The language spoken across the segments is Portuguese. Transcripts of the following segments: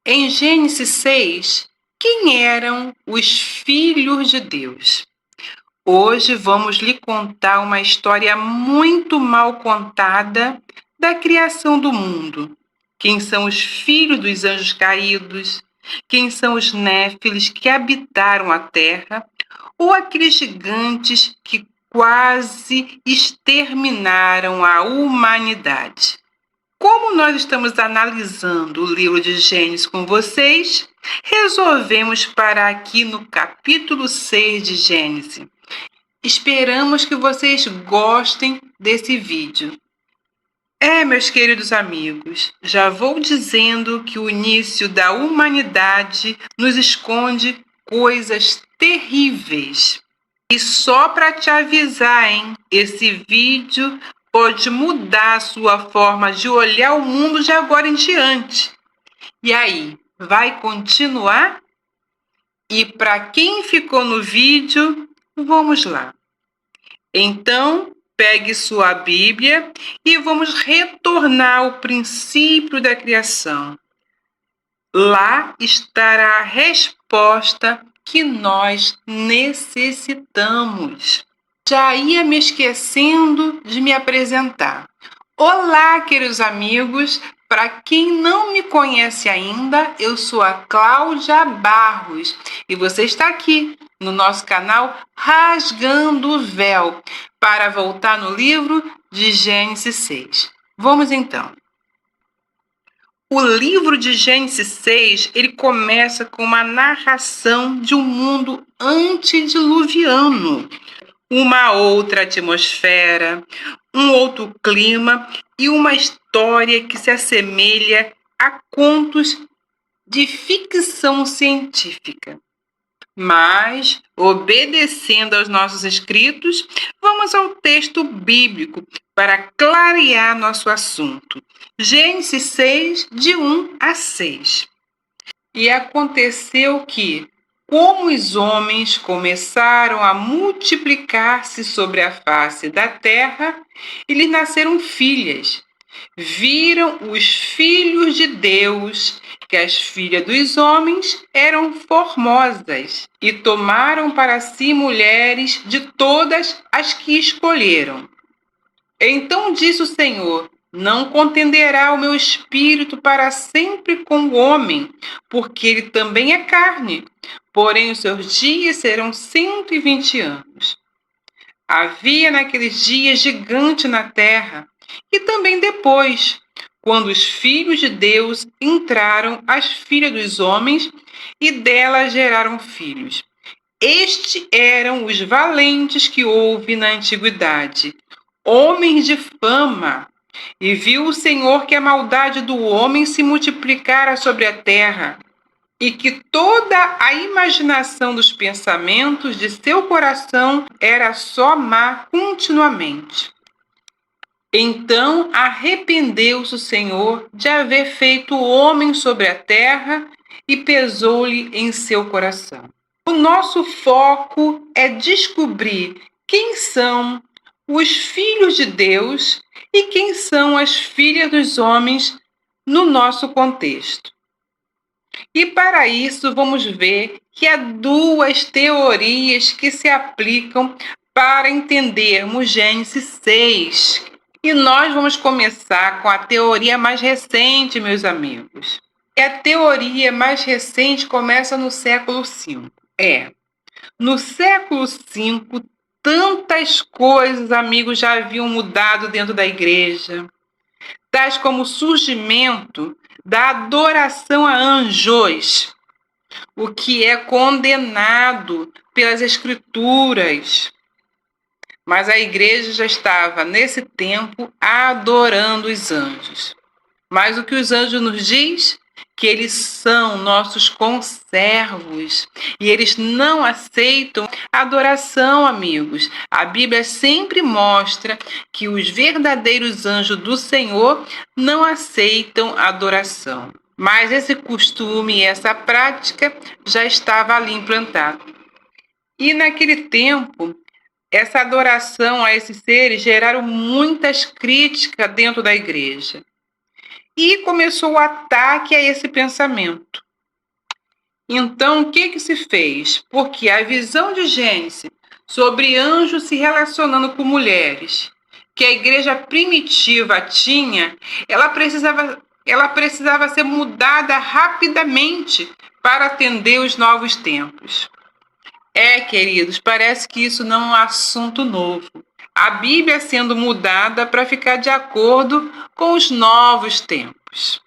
Em Gênesis 6, quem eram os filhos de Deus? Hoje vamos lhe contar uma história muito mal contada da criação do mundo. Quem são os filhos dos anjos caídos? Quem são os néfilis que habitaram a terra? Ou aqueles gigantes que quase exterminaram a humanidade? Como nós estamos analisando o livro de Gênesis com vocês, resolvemos parar aqui no capítulo 6 de Gênesis. Esperamos que vocês gostem desse vídeo. Meus queridos amigos, já vou dizendo que o início da humanidade nos esconde coisas terríveis. E só para te avisar, esse vídeo pode mudar a sua forma de olhar o mundo de agora em diante. E aí, vai continuar? E para quem ficou no vídeo, vamos lá. Então, pegue sua Bíblia e vamos retornar ao princípio da criação. Lá estará a resposta que nós necessitamos. Já ia me esquecendo de me apresentar. Olá, queridos amigos! Para quem não me conhece ainda, eu sou a Cláudia Barros e você está aqui no nosso canal Rasgando o Véu para voltar no livro de Gênesis 6. Vamos então. O livro de Gênesis 6, ele começa com uma narração de um mundo antediluviano, uma outra atmosfera, um outro clima e uma história que se assemelha a contos de ficção científica. Mas, obedecendo aos nossos escritos, vamos ao texto bíblico para clarear nosso assunto. Gênesis 6, de 1 a 6. E aconteceu que, como os homens começaram a multiplicar-se sobre a face da terra, e lhes nasceram filhas. Viram os filhos de Deus que as filhas dos homens eram formosas e tomaram para si mulheres de todas as que escolheram. Então disse o Senhor: não contenderá o meu espírito para sempre com o homem, porque ele também é carne, porém os seus dias serão 120 anos. Havia naqueles dias gigante na terra, e também depois, quando os filhos de Deus entraram as filhas dos homens e delas geraram filhos. Estes eram os valentes que houve na antiguidade, homens de fama. E viu o Senhor que a maldade do homem se multiplicara sobre a terra, e que toda a imaginação dos pensamentos de seu coração era só má continuamente. Então arrependeu-se o Senhor de haver feito o homem sobre a terra e pesou-lhe em seu coração. O nosso foco é descobrir quem são os filhos de Deus e quem são as filhas dos homens no nosso contexto. E para isso vamos ver que há duas teorias que se aplicam para entendermos Gênesis 6. E nós vamos começar com a teoria mais recente, meus amigos. E a teoria mais recente começa no século V. No século V, tantas coisas, amigos, já haviam mudado dentro da igreja, tais como o surgimento da adoração a anjos, o que é condenado pelas Escrituras. Mas a igreja já estava, nesse tempo, adorando os anjos. Mas o que os anjos nos diz? Que eles são nossos conservos e eles não aceitam adoração, amigos. A Bíblia sempre mostra que os verdadeiros anjos do Senhor não aceitam adoração. Mas esse costume e essa prática já estava ali implantado. E naquele tempo, essa adoração a esses seres geraram muitas críticas dentro da igreja. E começou o ataque a esse pensamento. Então, o que se fez? Porque a visão de Gênesis sobre anjos se relacionando com mulheres, que a igreja primitiva tinha, ela precisava ser mudada rapidamente para atender os novos tempos. Queridos, parece que isso não é um assunto novo. A Bíblia sendo mudada para ficar de acordo com os novos tempos.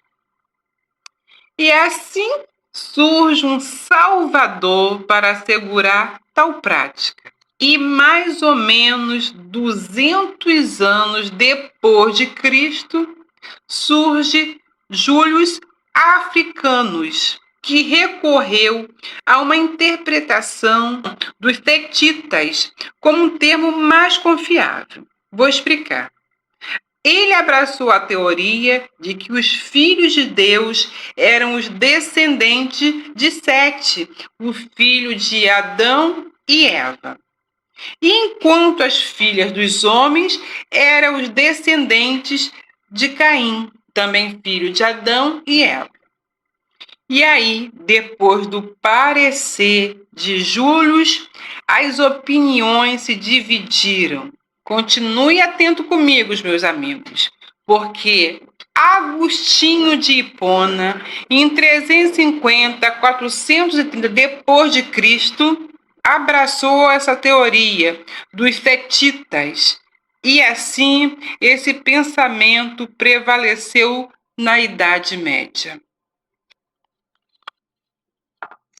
E assim surge um Salvador para assegurar tal prática. E mais ou menos 200 anos depois de Cristo, surge Július Africanus, que recorreu a uma interpretação dos Tetitas como um termo mais confiável. Vou explicar. Ele abraçou a teoria de que os filhos de Deus eram os descendentes de Sete, o filho de Adão e Eva. E enquanto as filhas dos homens eram os descendentes de Caim, também filho de Adão e Eva. E aí, depois do parecer de Július, as opiniões se dividiram. Continue atento comigo, meus amigos, porque Agostinho de Hipona, em 350 a 430 depois de Cristo, abraçou essa teoria dos Tetitas, e assim esse pensamento prevaleceu na Idade Média.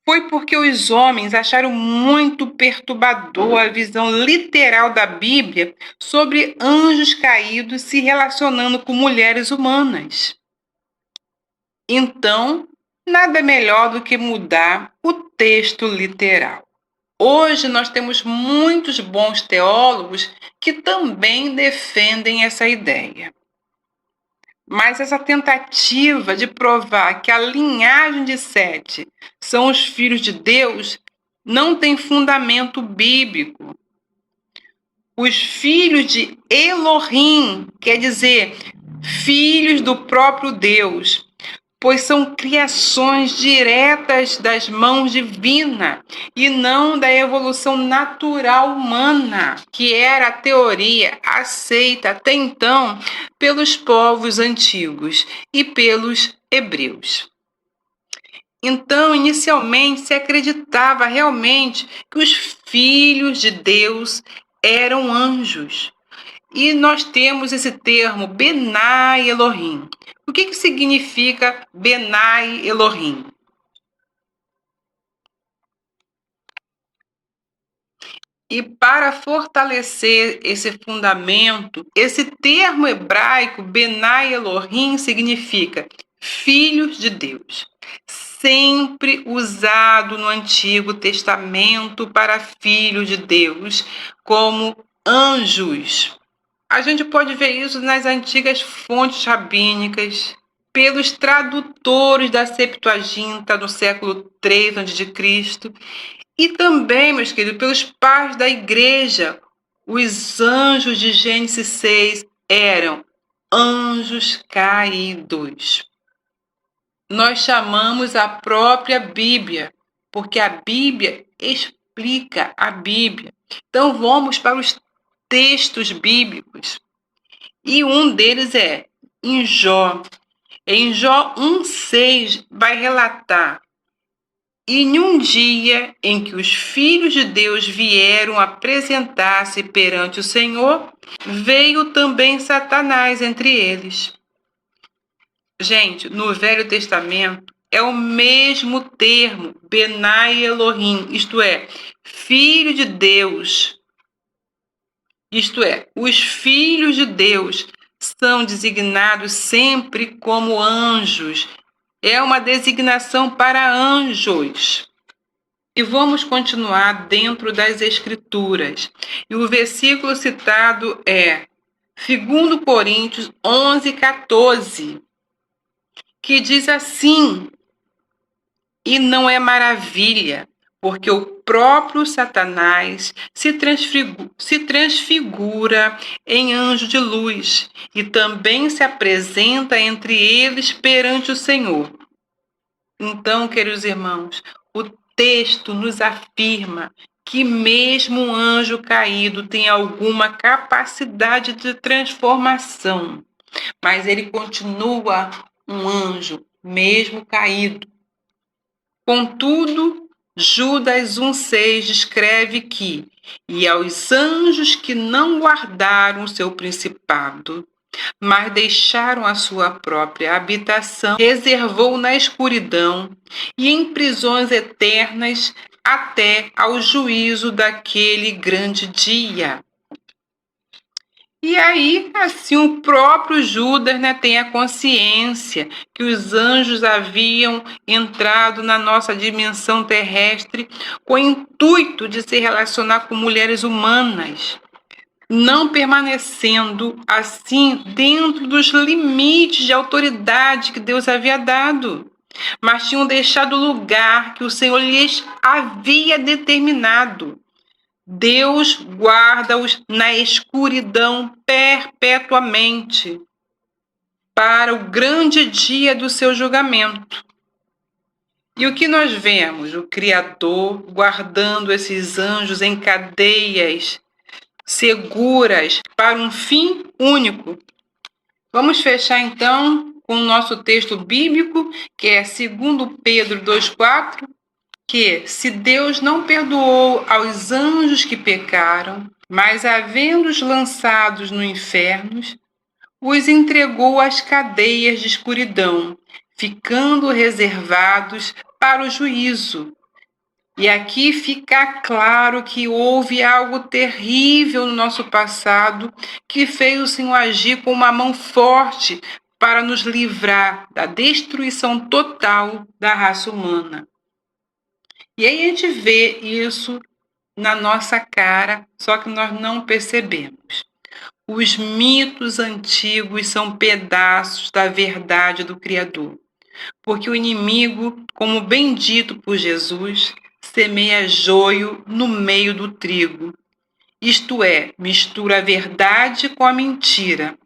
Foi porque os homens acharam muito perturbador a visão literal da Bíblia sobre anjos caídos se relacionando com mulheres humanas. Então, nada melhor do que mudar o texto literal. Hoje nós temos muitos bons teólogos que também defendem essa ideia. Mas essa tentativa de provar que a linhagem de Sete são os filhos de Deus não tem fundamento bíblico. Os filhos de Elohim, quer dizer, filhos do próprio Deus, pois são criações diretas das mãos divinas e não da evolução natural humana, que era a teoria aceita até então pelos povos antigos e pelos hebreus. Então, inicialmente, se acreditava realmente que os filhos de Deus eram anjos. E nós temos esse termo, Benai Elohim. O que significa Benai Elohim? E para fortalecer esse fundamento, esse termo hebraico, Benai Elohim, significa filhos de Deus. Sempre usado no Antigo Testamento para filhos de Deus, como anjos. A gente pode ver isso nas antigas fontes rabínicas, pelos tradutores da Septuaginta do século III a.C., e também, meus queridos, pelos pais da igreja. Os anjos de Gênesis 6 eram anjos caídos. Nós chamamos a própria Bíblia, porque a Bíblia explica a Bíblia. Então vamos para os textos bíblicos. E um deles é em Jó. Em Jó 1,6 vai relatar: e em um dia em que os filhos de Deus vieram apresentar-se perante o Senhor, veio também Satanás entre eles. Gente, no Velho Testamento é o mesmo termo, Benai Elohim, isto é, filho de Deus. Isto é, os filhos de Deus são designados sempre como anjos. É uma designação para anjos. E vamos continuar dentro das Escrituras. E o versículo citado é 2 Coríntios 11:14, que diz assim: e não é maravilha, porque o próprio Satanás se transfigura em anjo de luz e também se apresenta entre eles perante o Senhor. Então, queridos irmãos, O texto nos afirma que mesmo um anjo caído tem alguma capacidade de transformação, mas ele continua um anjo, mesmo caído. Contudo, Judas 1,6 descreve que, e aos anjos que não guardaram o seu principado, mas deixaram a sua própria habitação, reservou na escuridão e em prisões eternas até ao juízo daquele grande dia. E aí, assim, o próprio Judas, tem a consciência que os anjos haviam entrado na nossa dimensão terrestre com o intuito de se relacionar com mulheres humanas, não permanecendo assim dentro dos limites de autoridade que Deus havia dado, mas tinham deixado o lugar que o Senhor lhes havia determinado. Deus guarda-os na escuridão perpetuamente para o grande dia do seu julgamento. E o que nós vemos? O Criador guardando esses anjos em cadeias seguras para um fim único. Vamos fechar então com o nosso texto bíblico, que é 2 Pedro 2,4, que se Deus não perdoou aos anjos que pecaram, mas havendo-os lançados no inferno, os entregou às cadeias de escuridão, ficando reservados para o juízo. E aqui fica claro que houve algo terrível no nosso passado que fez o Senhor agir com uma mão forte para nos livrar da destruição total da raça humana. E aí a gente vê isso na nossa cara, só que nós não percebemos. Os mitos antigos são pedaços da verdade do Criador, porque o inimigo, como bem dito por Jesus, semeia joio no meio do trigo. Isto é, mistura a verdade com a mentira.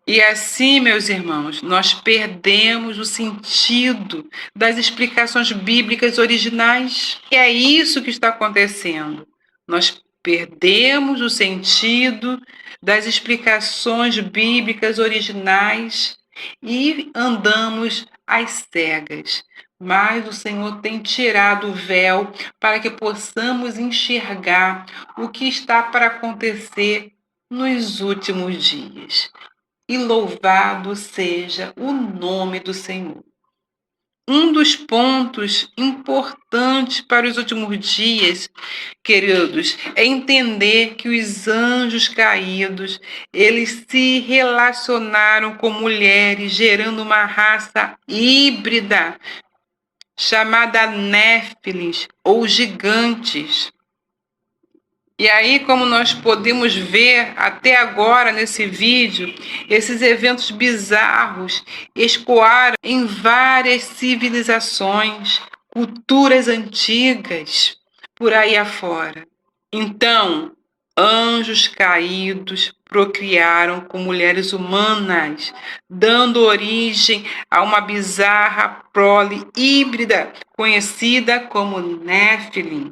E assim, meus irmãos, nós perdemos o sentido das explicações bíblicas originais. E é isso que está acontecendo. Nós perdemos o sentido das explicações bíblicas originais e andamos às cegas. Mas o Senhor tem tirado o véu para que possamos enxergar o que está para acontecer nos últimos dias. E louvado seja o nome do Senhor. Um dos pontos importantes para os últimos dias, queridos, é entender que os anjos caídos, eles se relacionaram com mulheres, gerando uma raça híbrida, chamada Néfilis, ou gigantes. E aí, como nós podemos ver até agora nesse vídeo, esses eventos bizarros escoaram em várias civilizações, culturas antigas, por aí afora. Então, anjos caídos procriaram com mulheres humanas, dando origem a uma bizarra prole híbrida, conhecida como Néfilim.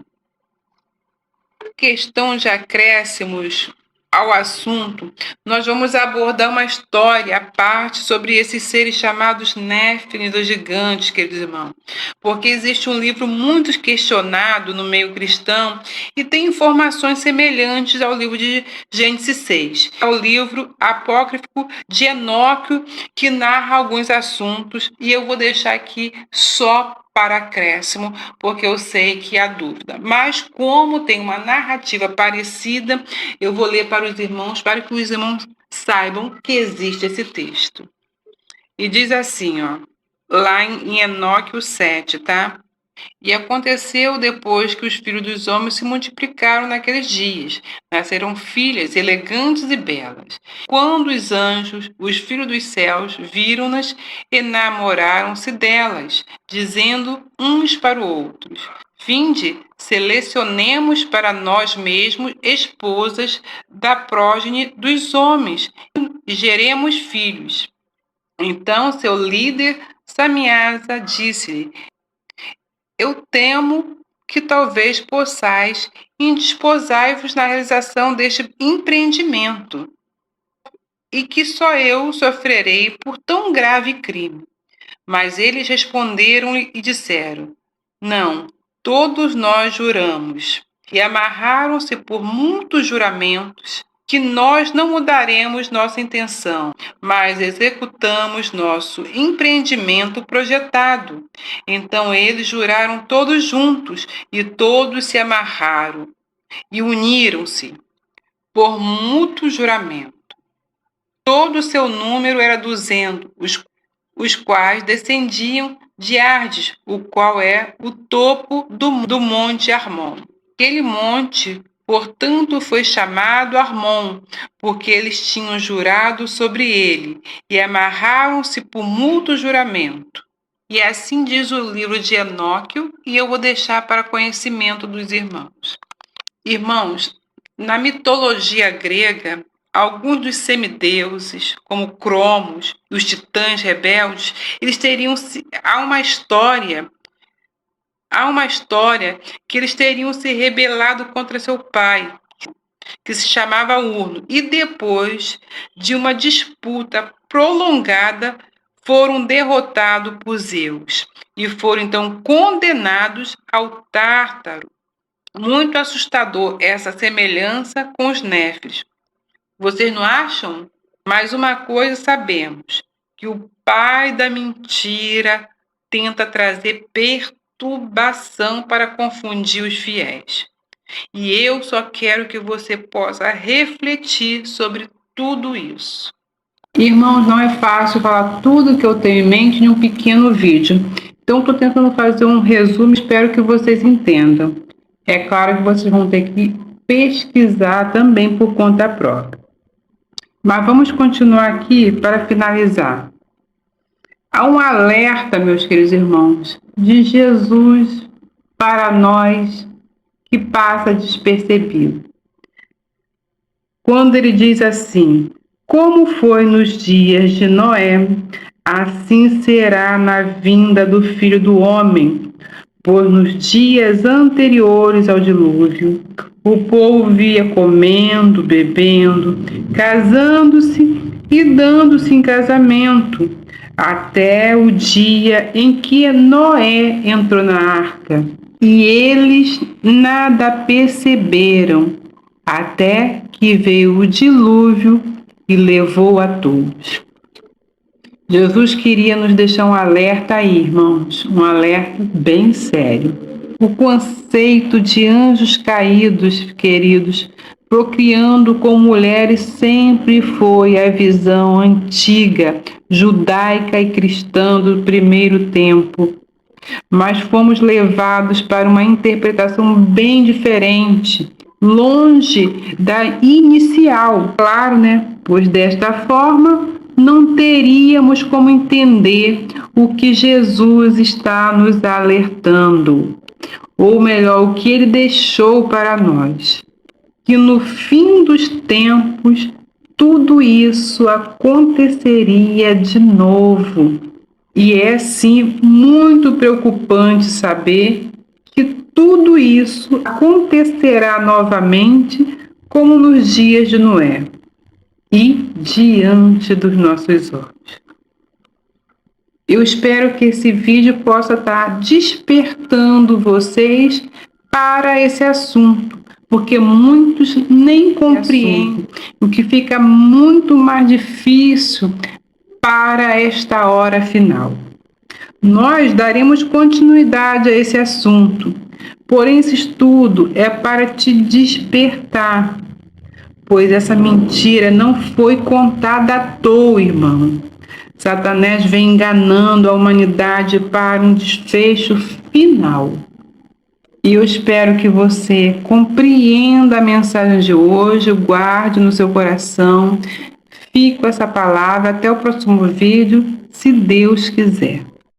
Questão de acréscimos ao assunto, nós vamos abordar uma história à parte sobre esses seres chamados Néfilim, dos gigantes, queridos irmãos, porque existe um livro muito questionado no meio cristão e tem informações semelhantes ao livro de Gênesis 6. É o livro apócrifo de Enoque, que narra alguns assuntos, e eu vou deixar aqui só para acréscimo, porque eu sei que há dúvida. Mas como tem uma narrativa parecida, eu vou ler para os irmãos, para que os irmãos saibam que existe esse texto. E diz assim, lá em Enoque 7, tá? E aconteceu depois que os filhos dos homens se multiplicaram naqueles dias. Nasceram filhas elegantes e belas. Quando os anjos, os filhos dos céus, viram-nas, enamoraram-se delas, dizendo uns para os outros: Vinde, selecionemos para nós mesmos esposas da prógene dos homens e geremos filhos. Então seu líder, Samiasa, disse-lhe: Eu temo que talvez possais indisposai-vos na realização deste empreendimento, e que só eu sofrerei por tão grave crime. Mas eles responderam-lhe e disseram: Não, todos nós juramos. E amarraram-se por muitos juramentos que nós não mudaremos nossa intenção, mas executamos nosso empreendimento projetado. Então eles juraram todos juntos e todos se amarraram e uniram-se por mútuo juramento. Todo o seu número era 200, os quais descendiam de Ardes, o qual é o topo do monte Hermon. Aquele monte, portanto, foi chamado Hermon, porque eles tinham jurado sobre ele, e amarraram-se por mútuo juramento. E assim diz o livro de Enoque, e eu vou deixar para conhecimento dos irmãos. Irmãos, na mitologia grega, alguns dos semideuses, como Cromos e os titãs rebeldes, eles teriam há uma história que eles teriam se rebelado contra seu pai, que se chamava Urno, e depois de uma disputa prolongada, foram derrotados por Zeus e foram então condenados ao Tártaro. Muito assustador essa semelhança com os Néfiles. Vocês não acham? Mas uma coisa sabemos, que o pai da mentira tenta trazer perturbação para confundir os fiéis. E eu só quero que você possa refletir sobre tudo isso. Irmãos, não é fácil falar tudo que eu tenho em mente em um pequeno vídeo. Então, estou tentando fazer um resumo, espero que vocês entendam. É claro que vocês vão ter que pesquisar também por conta própria. Mas vamos continuar aqui para finalizar. Há um alerta, meus queridos irmãos, de Jesus para nós que passa despercebido. Quando ele diz assim: como foi nos dias de Noé, assim será na vinda do Filho do Homem. Pois nos dias anteriores ao dilúvio, o povo via comendo, bebendo, casando-se e dando-se em casamento, até o dia em que Noé entrou na arca. E eles nada perceberam, até que veio o dilúvio e levou a todos. Jesus queria nos deixar um alerta aí, irmãos, um alerta bem sério. O conceito de anjos caídos, queridos, procriando com mulheres sempre foi a visão antiga, judaica e cristã do primeiro tempo. Mas fomos levados para uma interpretação bem diferente, longe da inicial, claro, né? Pois desta forma não teríamos como entender o que Jesus está nos alertando, ou melhor, o que ele deixou para nós, que no fim dos tempos tudo isso aconteceria de novo. E é sim muito preocupante saber que tudo isso acontecerá novamente como nos dias de Noé e diante dos nossos olhos. Eu espero que esse vídeo possa estar despertando vocês para esse assunto, porque muitos nem compreendem, o que fica muito mais difícil para esta hora final. Nós daremos continuidade a esse assunto, porém esse estudo é para te despertar, pois essa mentira não foi contada à toa, irmão. Satanás vem enganando a humanidade para um desfecho final. E eu espero que você compreenda a mensagem de hoje, guarde no seu coração. Fique com essa palavra até o próximo vídeo, se Deus quiser.